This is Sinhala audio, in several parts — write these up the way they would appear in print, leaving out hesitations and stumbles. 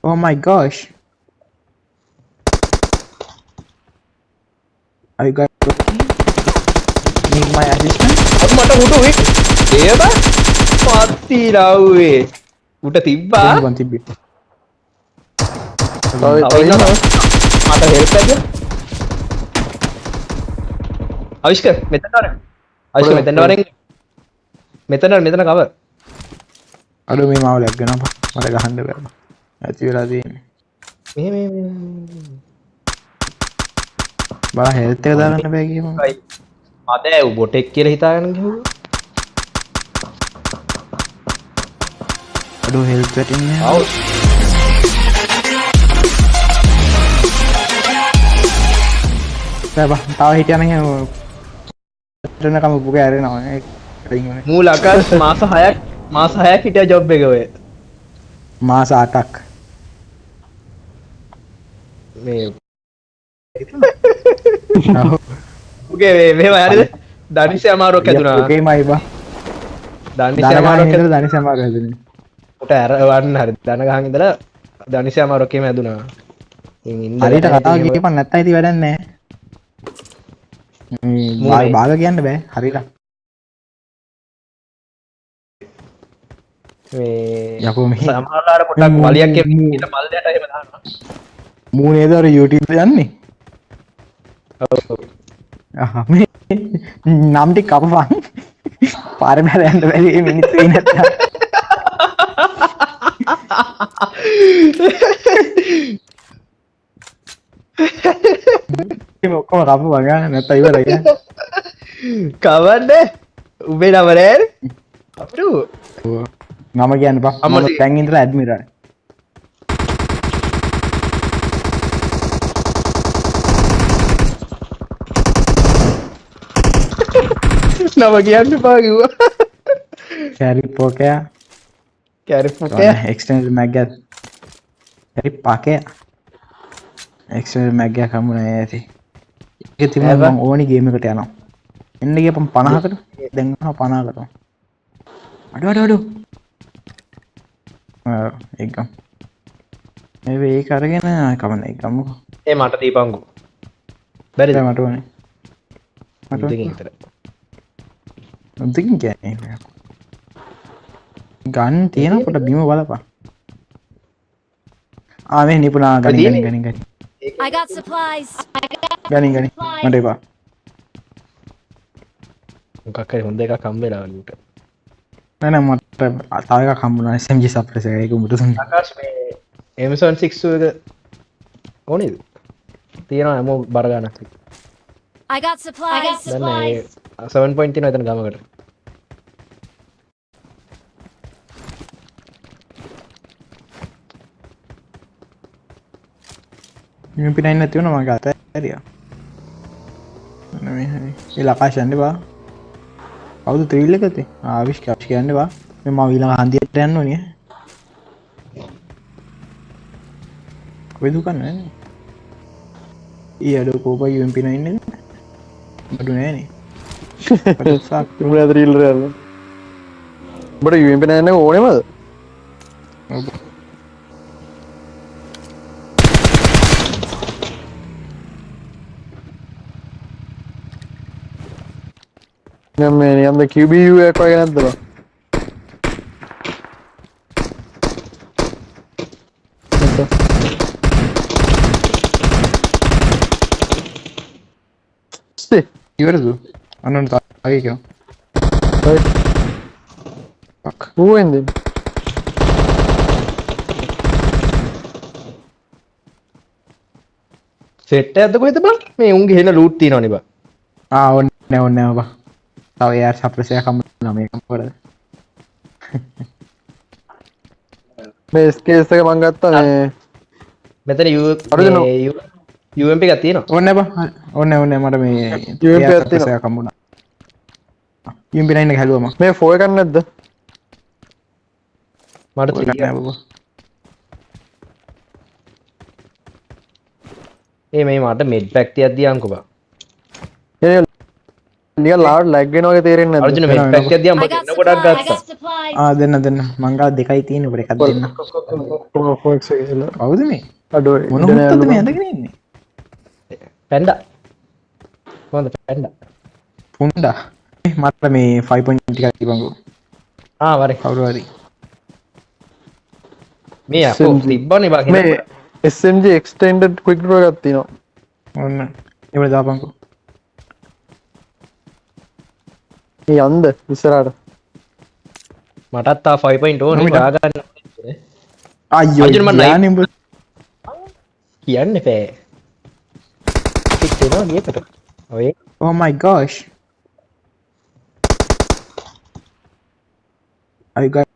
Oh my gosh. Are you guys okay? Need my assistance? මට උඩ වේ ඒව පත්ති රව්වේ උට තිබ්බා One TB. තව ඉන්නවා මට හෙල්ප් එකද අවිෂ්ක මෙතන වරෙන් අවිෂ්ක මෙතන වරෙන් මෙතන කවර් අඩෝ මේ මාව ලැග් වෙනවා මට ගහන්න බෑ ඇති වෙලා තියෙන්නේ මේ බා හෙල්ත් එක දාගන්න බෑ කියමු අද බොටෙක් කියලා හිතාගෙන ගිහුවා අඩෝ හෙල්ත් වැටෙන්නේ ආව් බා තව හිටියනම් එතනකම පුගේ ඇරෙනවා ඒක රින්ගුනේ මූල අකස් මාස 6ක් හිටියා ජොබ් එක ඔය මාස 8ක් මේ උගේ මේව හරිද දනිෂේ අමාරුවක් හැදුනා ඔකේමයි බා දනිෂේ අමාරුවක් හැදුනා දනිෂේ අමාරුවක් හැදුනේ උට ඇරවන්න හරි දන ගහන් ඉඳලා දනිෂේ අමාරුවක් එහෙම හැදුනා හරියට කතාව කියපන් නැත්නම් ඉතින් වැඩක් නැහැ බාග කියන්න බෑ හරියට මේ යකෝ මේ සමහරවල්ලාට පොඩක් වලියක් ඊට මල්ලයට එහෙම දානවා මූනේද අර YouTube යන්නේ ඔව් මේ නම් ටික කපපන් පාරේ බැල යන්න බැරි මේ මිනිස්සු ඉන්නේ නැත්තම් මේ ඔක්කොම කපපන් ගන්න නැත්තම් ඉවරයි කවන්නේ උඹේ නම නෑ අපරු නම කියන්න බා මම දැන් ඉඳලා ඇඩ්මිරල් නම කියන්න එපා කිව්වා කැරි පොකයා එක්ස්ටෙන්ඩඩ් මැග් එක කැරි පාකේ එක්ස්ටෙන්ඩඩ් මැග් එක හම්බුනේ ඇති ඒක තිබුණා මම ඕනි ගේම් එකට යනවා එන්න ගියපම් 50කට දැන් ආව 50කට අඩෝ ඒකම් ඒක අරගෙන කමන්න ඒක ගමුකෝ ඒ මට දීපන්කෝ බැරිද මට ඕනේ මට දෙකින් විතර දෙකින් කියන්නේ ගන් තියෙනකොට බිම බලපන් මේ නිපුණා ගනි I got supplies. ගනි මට එපා මොකක් හරි හොඳ එකක් හම්බෙලා වලුට නෑ මට තව එකක් හම්බුණා SMG සප්‍රෙසර් එක ඒක උඹට දුන්නා ආකාශ මේ M762 එක ඕනේද තියෙනවා හැමෝ බර ගන්නක් I got supplies. දැන් මේ 7 point තියෙනවා එතන ගමකට UMP 9 නැති වුණා මම ගත්තා ඇරියා මේ හරි ඒ ලකාෂ යන්නේ බා කවුද ත්‍රිල් එකද ආවිෂ් කියන්නේ බා මේ මම ඊළඟ හන්දියට යන්න ඕනේ කොයි දුකන්නේ නේ ඊ අඩෝ කෝපා UMP 9 නේද බඩු නෑනේ උඹලා ත්‍රිල් රෑල උඹට UMP 9 එක ඕනේමද මේ නියම්ද QBU එකක් වගේ නැද්ද බා ඉවරද අනන්ත ආගේ කියෝ who ended සෙට් එකක්ද කොහෙද බං මේ උන්ගේ හෙන ලූට් තියෙනවනේ බං ඕනේ බා තව එයාට සප්‍රෙසර් එකක් හම්බුණා මේක මොකද මේ ස්කේස් එක මං ගත්තා මේ මෙතන UMP එකක් තියෙනවා ඕනේ බා ඕනේ මට මේ UMP එකක් සප්‍රෙසර් එකක් හම්බුණා UMP 9 එක හැලුවා මම මේ 4 එකක් නැද්ද මට නෑ බබා මේ මට මෙඩ් පැක් තියක් දියන්කෝ බං ඒ නිකන් ලාඩ් ලැග් වෙනවා වගේ තේරෙන්නේ නැද්ද? අර්ජුන මෙහෙ පැක් එකක් දිහා I උඹ got දෙන්න ගොඩක් supplies. I ගත්තා. got supplies. දෙන්න මං ගාව දෙකයි තියෙන ඔබට එකක් දෙන්න. ෆෝක්ස් එක ඉල්ල. කවුද මේ? අඩෝ මොන හුත්තද මේ ඇඳගෙන ඉන්නේ? පැන්ඩා. කොහොමද පැන්ඩා? පුණ්ඩා. මට මේ 5.0 ටිකක් තිබංගෝ. වරේ. කවුරු හරි. මේ අපෝ තිබ්බනේ බා මේ SMG extended quick draw එකක් තියෙනවා. ඔන්න. ඒවල දාපන්කෝ. මේ යන්ද ඉස්සරහට. මටත් තා 5.0 නේ හොයාගන්න. අයියෝ අර්ජුන මම යානේ උඹ කියන්න එපා. පිට වෙනවා නියතට. ඔය oh my gosh I got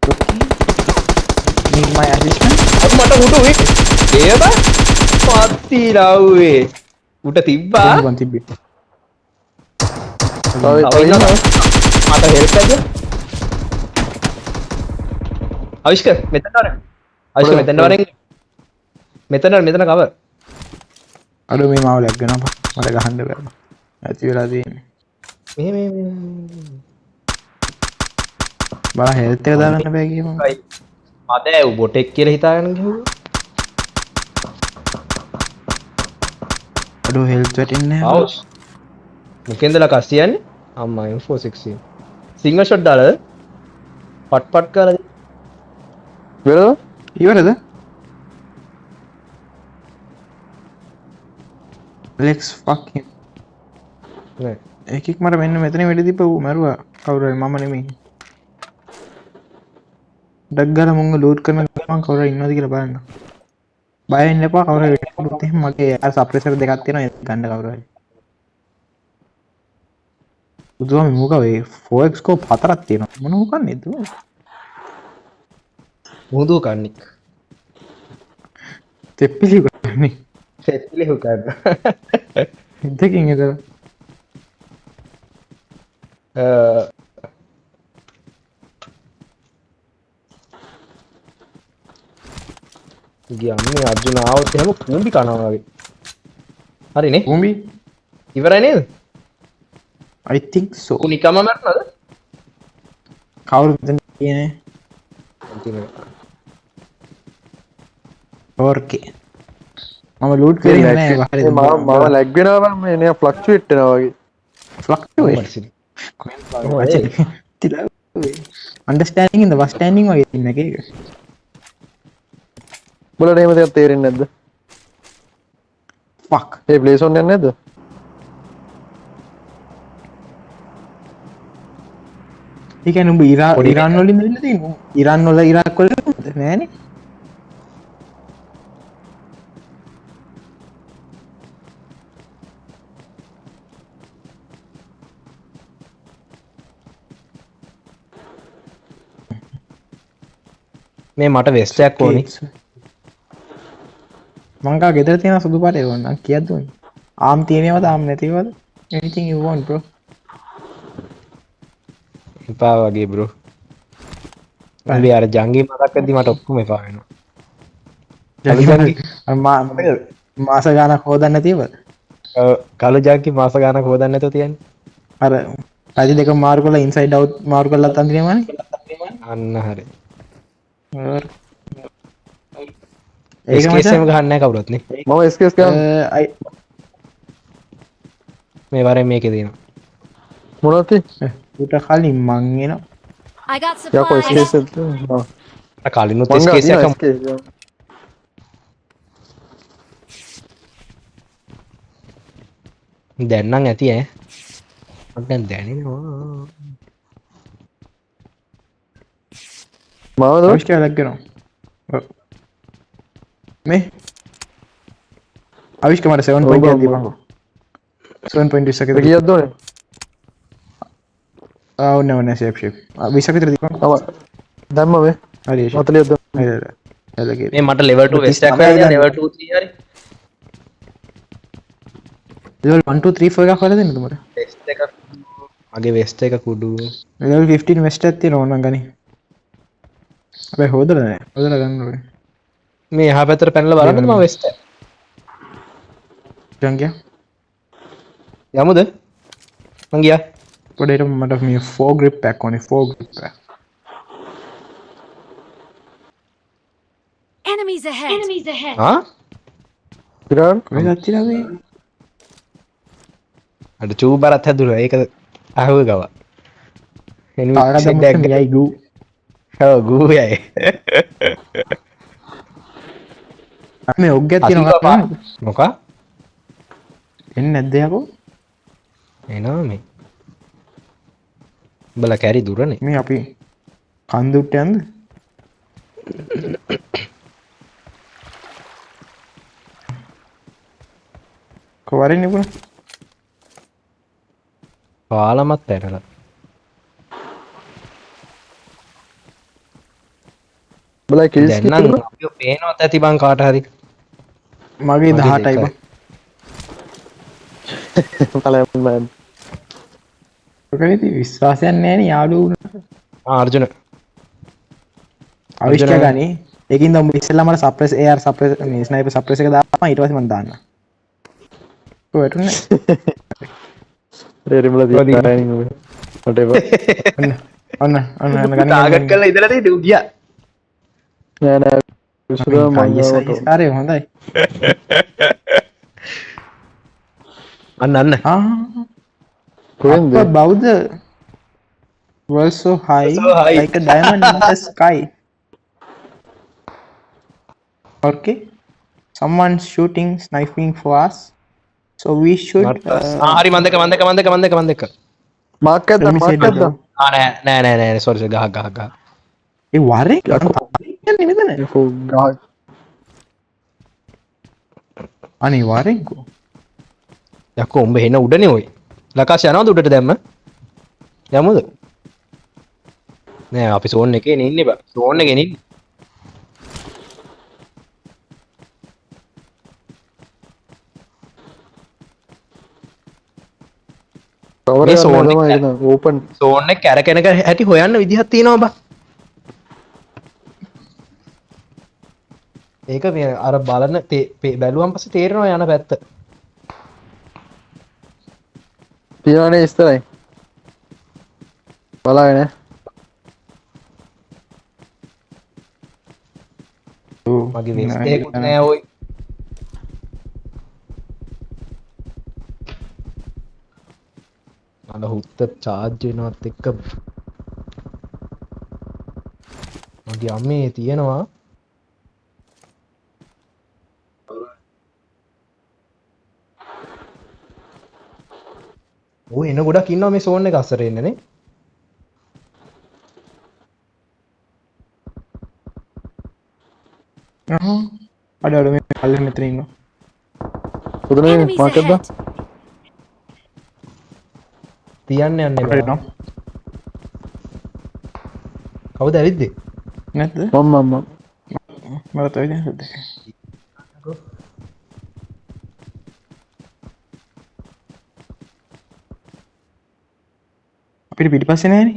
need my assistant මට උඩ වෙයි. ඒව පත්ති රව්වේ. උඩ තිබ්බා. බන් තිබ්බේ තව ඉන්නවා. මට හෙල්ප් එකද? අවිෂ්ක මෙතන වර. අවිෂ්ක මෙතන වරෙන්. මෙතන කවර්. අඩෝ මේ මාව ලැග් වෙනවා මට ගහන්න බෑ ඇති වෙලා තියෙන්නේ මේ බා හෙල්ත් එක දාගන්න බෑ කියමු අද බොටෙක් කියලා හිතාගෙන ගිහුවා. අඩෝ හෙල්ත් වැටෙන්නේ නැහැ අවුස්. මුකෙන්දලා කස්සියන්නේ? අම්මා M416. සිංගල් ෂොට් දාලා පට් කරලා වෙලද? ඉවරද Alex fuck him නෑ. එකෙක් මට මෙන්න මෙතන වෙඩි දීප ඌ මරුවා කවුරු හරි මම නෙමෙයි ඩග් ගාලා මුංග ලූට් කරන ගමන් කවුරු හරි ඉන්නවද කියලා බලන්න බය වෙන්න එපා කවුරු හරි වෙටුනොත් එහෙම මගේ අර සප්‍රෙසර් දෙකක් තියෙනවා ඒක ගන්න කවුරු හරි උදුවම මොකද ඒ 4x ස්කෝප් හතරක් තියෙනවා මොන මොකන්නේද මුදු කන්නික්. තෙප්පිලි ගන්නේ සෙත්ලි හුකන්න. දෙකින් එතන ගියන්නේ අර්ජුන ආවොත් එහෙම කුඹි කනවා වගේ. හරිනේ. කුඹි ඉවරයි නේද? I think so කුනිකම මරනද? කවුරු මෙතන කියන්නේ අන්තිමට. ඕර්කේ මම ලූට් කරේ නෑ හරිද මම ලැග් වෙනවා මම එනේ ෆ්ලක්චුවේට් වෙනවා වගේ. ෆ්ලක්චුවේට් අන්ඩර්ස්ටෑන්ඩින් ඉන් ද වස්ටෑන්ඩින් වගේ ඉන්න එක ඒක බලන්න එහෙම දෙයක් තේරෙන්නේ නැද්ද? ෆක් ඒ ප්ලේස් ඔන් යන්නේ නැද්ද? ඒ කියන්නේ උඹ ඉරාන් වලින් ඉන්න තියෙන්නේ ඉරාන් වල ඉරාක් වල නෑනේ මේ මට වෙස්ට් එකක් ඕනි. මං ගා ගෙදර තියෙන සුදු පාට ඒක ඕන කියද්ද ඕනි ආම් තියෙනවද ආම් නැතිවද anything you want bro එපා වගේ බ්‍රෝ. අපි අර ජංගී මතක් වෙද්දි මට ඔක්කොම එපා වෙනවා. මාස ගානක් හොදන්න නැතිවද කළු ජංගී මාස ගානක් හොදන්න නැතුව තියන්නේ. අර රජ දෙක මාරු කරලා ඉන්සයිඩ් අවුට් මාරු කරලා තන්දිනවනේ අන්න හරි. ඒක SKSM ගහන්න නැහැ කවුරුත් නේ. මම SKS ගන්න මේ වරෙන් මේකේ තියෙනවා. මොනවද තියෙන්නේ? ඌට කලින් මං එනවා I got යකෝ supplies. SKS එක කලිනුත් මං SKS ගන්න එකක් SKS දැන් නම් ඇති ඈ. මට දැන් දැනෙනවා. මාවද? අවශ්‍ය ලැග්ගෙනවා මේ අවිෂ්ක මට 7.1 දීපන්කෝ 7.2 එකද කීයක්ද ඕනේ? ඔන්න ඔන්න ෂේප් 20 විතර දීපන්කෝ දැම්ම මේ හරි 40ක් ද එලගේ මේ මට level 2 වෙස්ට් එකක් වෙලා level 2 3 හරි. level 1 2 3 4 එකක් හොයලා දෙන්නද මට වෙස්ට් එකක් මගේ වෙස්ට් එක කුඩු. level 15 වෙස්ට් එකක් තියෙනවා ඕනනම් ගනි අපේ හොදලා නෑ හොදලා ගන්න ඕනේ මේ එහා පැත්තට පැනලා බලන්නද මම වෙස්ට් එක. ජංගියා යමුද? මං ගියා. පොඩේට මට මේ 4 grip pack ඕනේ 4 grip pack. Enemies ahead. Enemies ahead. ආ විරාල් කොහෙද තියලා මේ? අර චූබරත් හැදුනා ඒක අහුව ගව තාරකද මුත්තම යයි ගූ. ඔව් ගූයයි මේ ඔග්ගයක් තියෙනවා මොකා එන්නේ නැද්ද යකෝ? එනවා මේ උඹලා කැරි දුරනේ මේ අපි කන්දුට්ට යන්ද? කොවරින් නෙපුණා? පාලමත් පැනලා බලයි කිල්ස් දැන් නම් අපිව පේනවත් ඇති බං කාට හරි මගේ 18යි බං. බලන්න බලන්න ඔකනේ විශ්වාසයක් නැහැ නේ යාළුවෝ වුණා. අර්ජුන අවිෂ්ඨ ගනි. ඒකින්ද උඹ ඉස්සෙල්ලා මට සප්‍රෙස් AR සප්‍රෙස් මේ ස්නයිපර් සප්‍රෙස් එක දාපන් ඊට පස්සේ මම දාන්න. කොහෙටුනේ? රේරිමල දිහා ටයිනින් ඔබ whatever ඔන්න ගන්න ටාගට් කරලා ඉඳලා තියෙන්නේ ඌ ගියා නෑ නෑ විසුරා මම හරි හොඳයි. අන්න කොහෙන්ද අප්පා බෞද්ධ was so high, So high. like a diamond in the sky. Okay, someone's shooting sniping for us, so we should හරි මන් දෙක මාක් එකක්ද let me say මාක් එකක්ද that. නෑ සෝරි ගහ ඒ වරේ යන්නේ මෙතන යකෝ ගහ අනිවාර්යෙන්කෝ යකෝ උඹ එන උඩනේ ඔයි ලකාස් යනවද උඩට දැම්ම යමුද නෑ අපි සෝන් එකේ නේ ඉන්නේ බා සෝන් එකේ නේ කවර මේ සෝන් තමයි එක ඒක ඕපන් සෝන් එක කැරකෙනක හැටි හොයන්න විදිහක් තියෙනවා බා ඒක මේ අර බලන බැලුවම් පස්සේ තේරෙනවා යන පැත්ත තියනනේ ඉස්තරයි බලාගෙන මගේ වෙස්ට් එකකුත් නෑ ඔයි අර හුත්ත චාර්ජ් වෙනවත් එක්ක මගේ අම්මේ තියෙනවා ඔය එන ගොඩක් ඉන්නවා මේ සෝන් එක අස්සර එන්නනේ අඩ මේ පල්ලෙ මෙතන ඉන්නවා පුදුනේ Enemies මාක් එකක්ද ahead. තියන්න යන්න අපිට එපා නෝ කවුද ඇවිද්දේ නැද්ද මම මට තව ඉතින් හොද්ද අපිට පිටිපස්සේ නෑනේ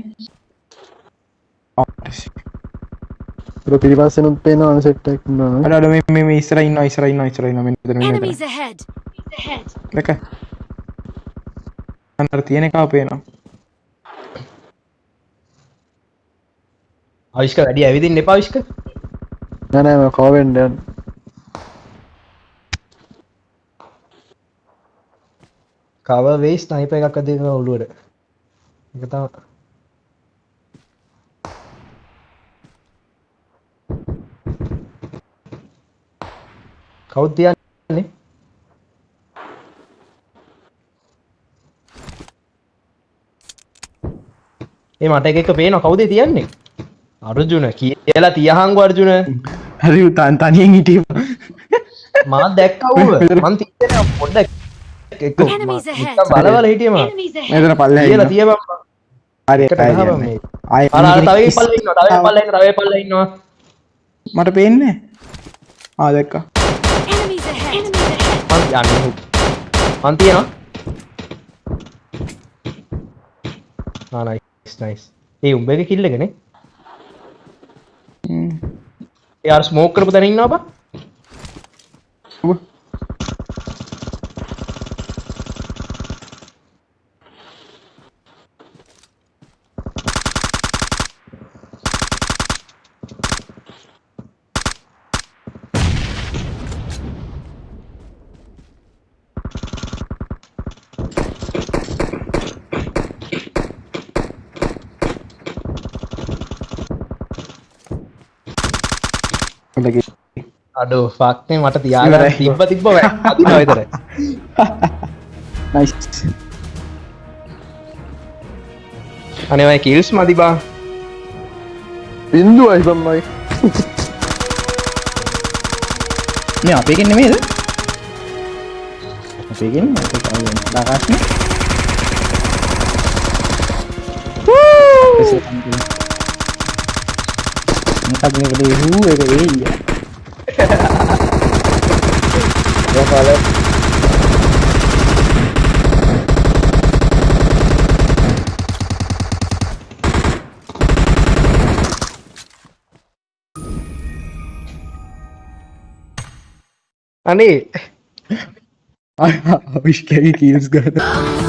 ඒක පිටිපස්සෙනුත් පේනවා අන්සෙට් එකක් ඉන්නවා අඩ මේ ඉස්සරහ ඉන්නවා මෙන්න Enemies ahead. Ahead. දැක අnder තියෙන එකව පේනවා ආවිෂ්ක වැඩි ඇවිදින්න එපා ආවිෂ්ක නෑ නෑ මම කවෙන්ඩ් යන්න කවර් වෙයි ස්නයිපර් එකක් අදින්න ඔළුවට ඒක තමයි කවුද තියන්නේ ඒ මට එක පේනවා කවුද තියන්නේ අර්ජුන කියලා තියහංගෝ අර්ජුන හරි තනියෙන් හිටියා මාත් දැක්කා ඌව මං තියන්නේ පොඩ්ඩක් එක Enemies ahead. බලවල හිටියම Enemies ahead. මෙතන පල්ලෙහා කියලා ඉන්නවා තියපන් හරි එකට ගහපන් මේ ආයේ අර තව පල්ලෙ ඉන්නවා මට පේන්නේ ආ දැක්කා Enemies ahead. Enemies ahead. මං යන්නේ මං තියනවා නයිස් ඒ උඹගේ කිල් එකනේ ඒ අර ස්මෝක් කරපු තැන ඉන්නවා බා ඔබ අඩු ෆක්නේ මට තියාගන්න ඉවරයි. තිබ්බ අදිනවා විතරයි. නයිස්. අනේ මයි කිල්ස් මදි බා. බින්දුවයි බම්මයි. මේ අපේකින් නෙමෙයිද? අපේකින් අපේ කවුරුන් දාගන්න. මොකක්ද මේකද හූ එක එයි. අනේ අවිෂ්කගේ කීල්ස් ගන්න.